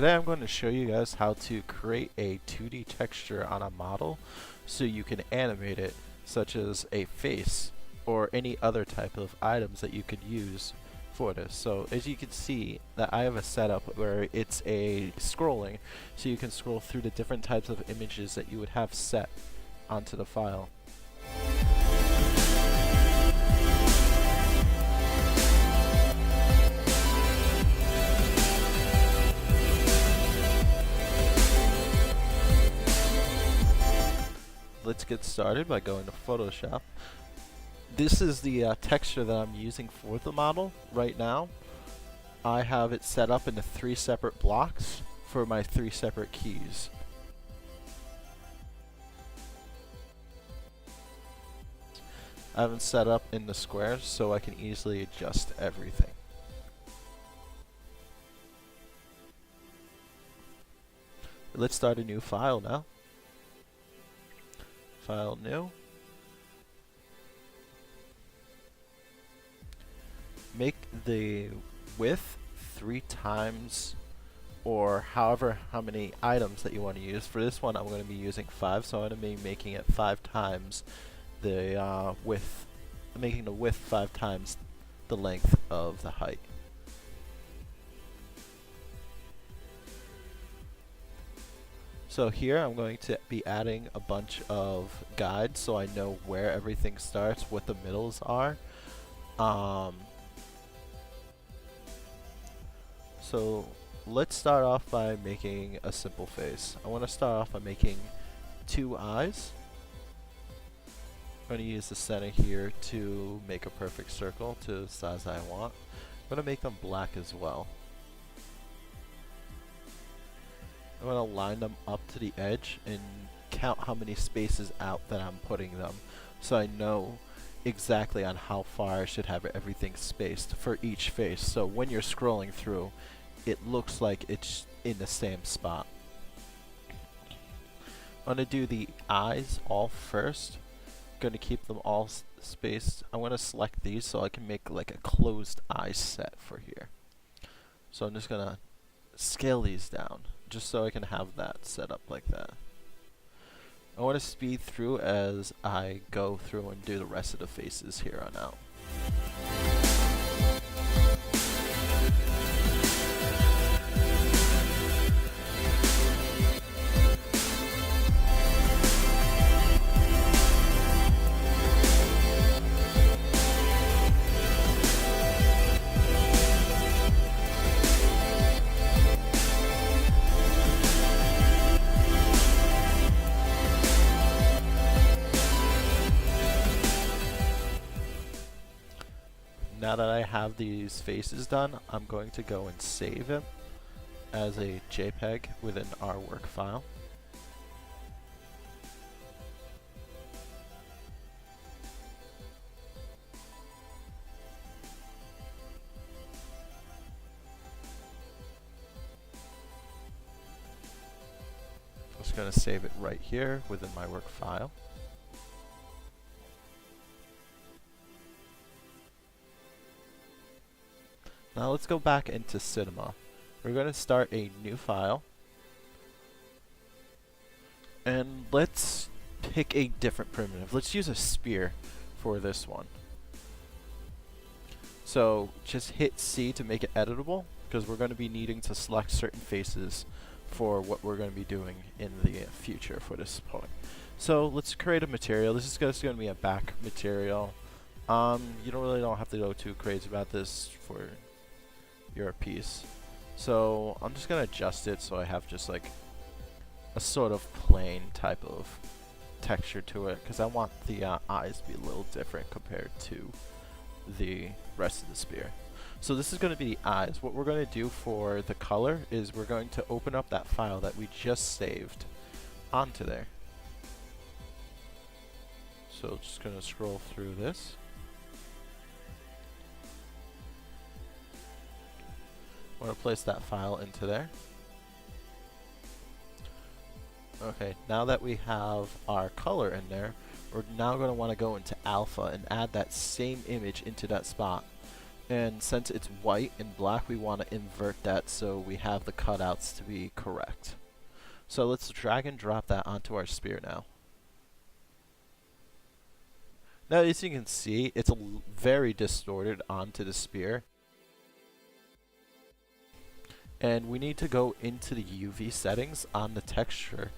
Today I'm going to show you guys how to create a 2D texture on a model so you can animate it, such as a face or any other type of items that you could use for this. So as you can see that I have a setup where it's a scrolling, so you can scroll through the different types of images that you would have set onto the file. Let's get started by going to Photoshop. This is the texture that I'm using for the model right now. I have it set up into 3 separate blocks for my 3 separate keys. I have them set up in the squares so I can easily adjust everything. Let's start a new file now. File new. Make the width 3 times, or however how many items that you want to use. For this one I'm going to be using 5, so I'm going to be making it 5 times the width, making the width 5 times the length of the height. So here I'm going to be adding a bunch of guides so I know where everything starts, what the middles are. So let's start off by making a simple face. I want to start off by making 2 eyes. I'm going to use the center here to make a perfect circle to the size I want. I'm going to make them black as well. I'm going to line them up to the edge and count how many spaces out that I'm putting them, so I know exactly on how far I should have everything spaced for each face, so when you're scrolling through it looks like it's in the same spot. I'm going to do the eyes all first. I'm going to keep them all spaced. I'm going to select these so I can make like a closed eye set for here. So I'm just going to scale these down just so I can have that set up like that. I want to speed through as I go through and do the rest of the faces here on out. Now that I have these faces done, I'm going to go and save it as a JPEG within our work file. I'm just going to save it right here within my work file. Now let's go back into Cinema. We're going to start a new file. And let's pick a different primitive. Let's use a spear for this one. So just hit C to make it editable, because we're going to be needing to select certain faces for what we're going to be doing in the future for this point. So let's create a material. This is just going to be a back material. You don't have to go too crazy about this for your piece. So I'm just going to adjust it so I have just like a sort of plain type of texture to it, because I want the eyes to be a little different compared to the rest of the spear. So this is going to be the eyes. What we're going to do for the color is we're going to open up that file that we just saved onto there. So just going to scroll through this. I'm going to place that file into there. Okay, now that we have our color in there, we're now going to want to go into alpha and add that same image into that spot. And since it's white and black, we want to invert that so we have the cutouts to be correct. So let's drag and drop that onto our spear now. Now, as you can see, it's very distorted onto the spear. And we need to go into the UV settings on the texture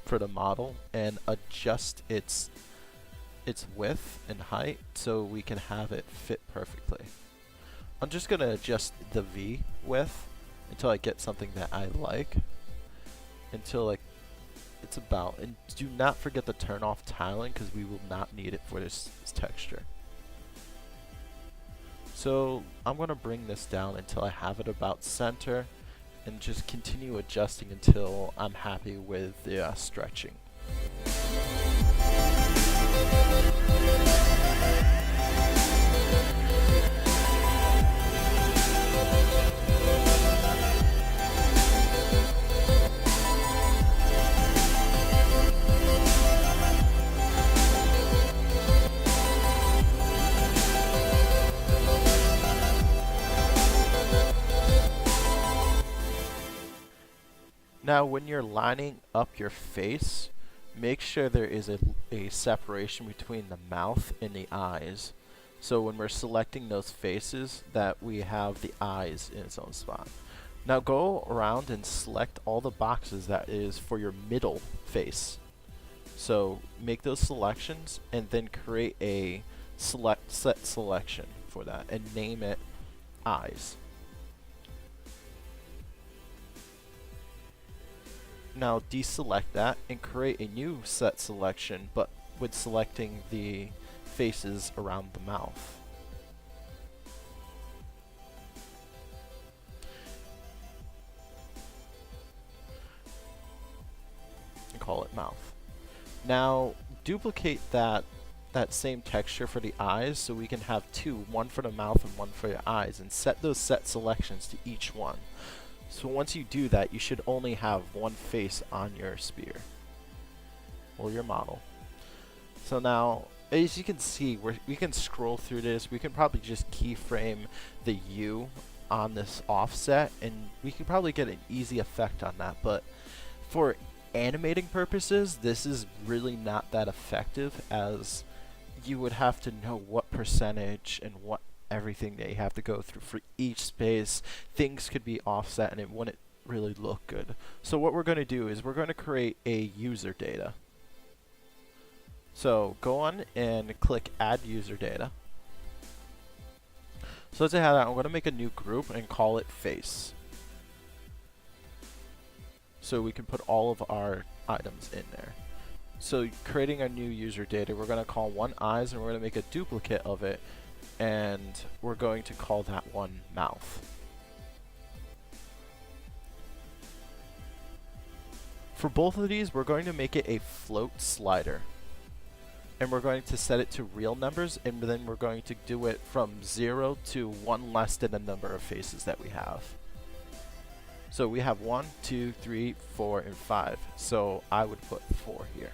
for the model and adjust its width and height so we can have it fit perfectly. I'm just going to adjust the V width until I get something that I like. Until like it's about, and do not forget to turn off tiling because we will not need it for this texture. So I'm going to bring this down until I have it about center and just continue adjusting until I'm happy with the stretching. Now when you're lining up your face, make sure there is a separation between the mouth and the eyes. So when we're selecting those faces, that we have the eyes in its own spot. Now go around and select all the boxes that is for your middle face. So make those selections and then create a set selection for that and name it eyes. Now deselect that and create a new set selection, but with selecting the faces around the mouth. And call it mouth. Now duplicate that same texture for the eyes so we can have two, one for the mouth and one for your eyes, and set those set selections to each one. So once you do that, you should only have one face on your spear or your model. So now, as you can see, we can scroll through this. We can probably just keyframe the U on this offset, and we can probably get an easy effect on that. But for animating purposes, this is really not that effective, as you would have to know what percentage and what everything that you have to go through for each space. Things could be offset and it wouldn't really look good. So what we're going to do is we're going to create a user data. So go on and click add user data. So to have that, I'm going to make a new group and call it face. So we can put all of our items in there. So creating a new user data, we're going to call one eyes and we're going to make a duplicate of it, and we're going to call that one mouth. For both of these, we're going to make it a float slider. And we're going to set it to real numbers, and then we're going to do it from 0 to 1 less than the number of faces that we have. So we have 1, 2, 3, 4, and 5. So I would put 4 here.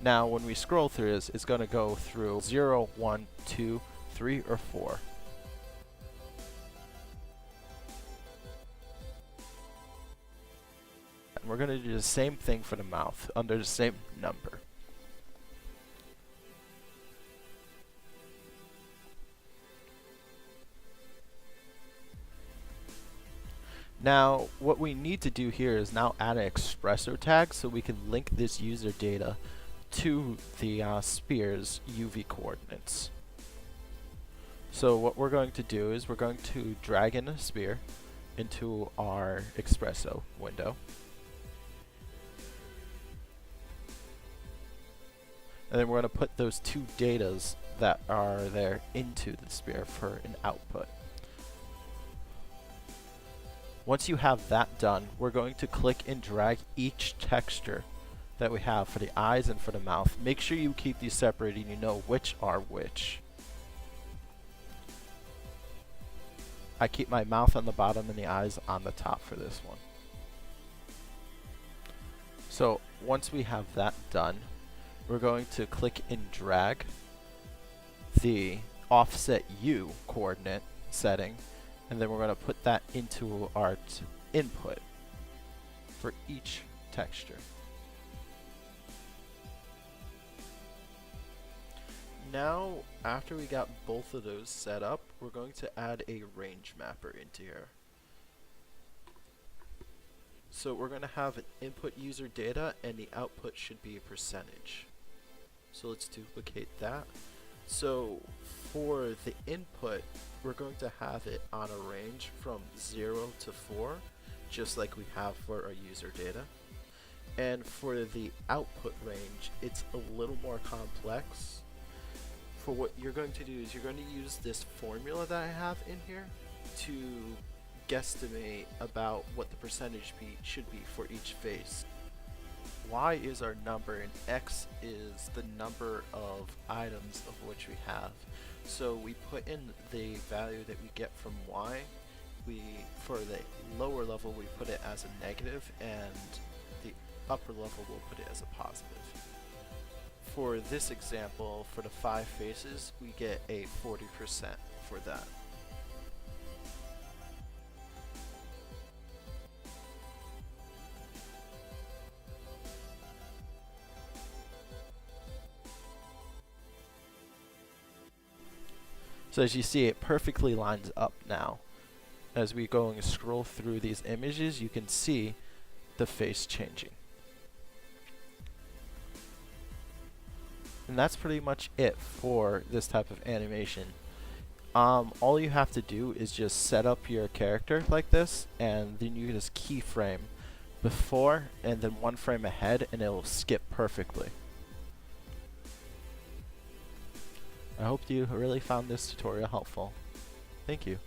Now when we scroll through this, it's going to go through 0, 1, 2, 3, or 4. And we're going to do the same thing for the mouth under the same number. Now what we need to do here is now add an espresso tag so we can link this user data to the spear's UV coordinates. So what we're going to do is we're going to drag in a spear into our espresso window. And then we're going to put those two datas that are there into the spear for an output. Once you have that done, we're going to click and drag each texture that we have for the eyes and for the mouth. Make sure you keep these separated and you know which are which. I keep my mouth on the bottom and the eyes on the top for this one. So once we have that done, we're going to click and drag the offset U coordinate setting, and then we're going to put that into our input for each texture. Now, after we got both of those set up, we're going to add a range mapper into here. So we're going to have an input user data, and the output should be a percentage. So let's duplicate that. So for the input, we're going to have it on a range from 0 to 4, just like we have for our user data. And for the output range, it's a little more complex. For what you're going to do is you're going to use this formula that I have in here to guesstimate about what the percentage should be for each face. Y is our number and X is the number of items of which we have. So we put in the value that we get from Y. For the lower level we put it as a negative, and the upper level we'll put it as a positive. For this example, for the 5 faces, we get a 40% for that. So as you see, it perfectly lines up now. As we go and scroll through these images, you can see the face changing. And that's pretty much it for this type of animation. All you have to do is just set up your character like this, and then you just keyframe before and then 1 frame ahead, and it will skip perfectly. I hope you really found this tutorial helpful. Thank you.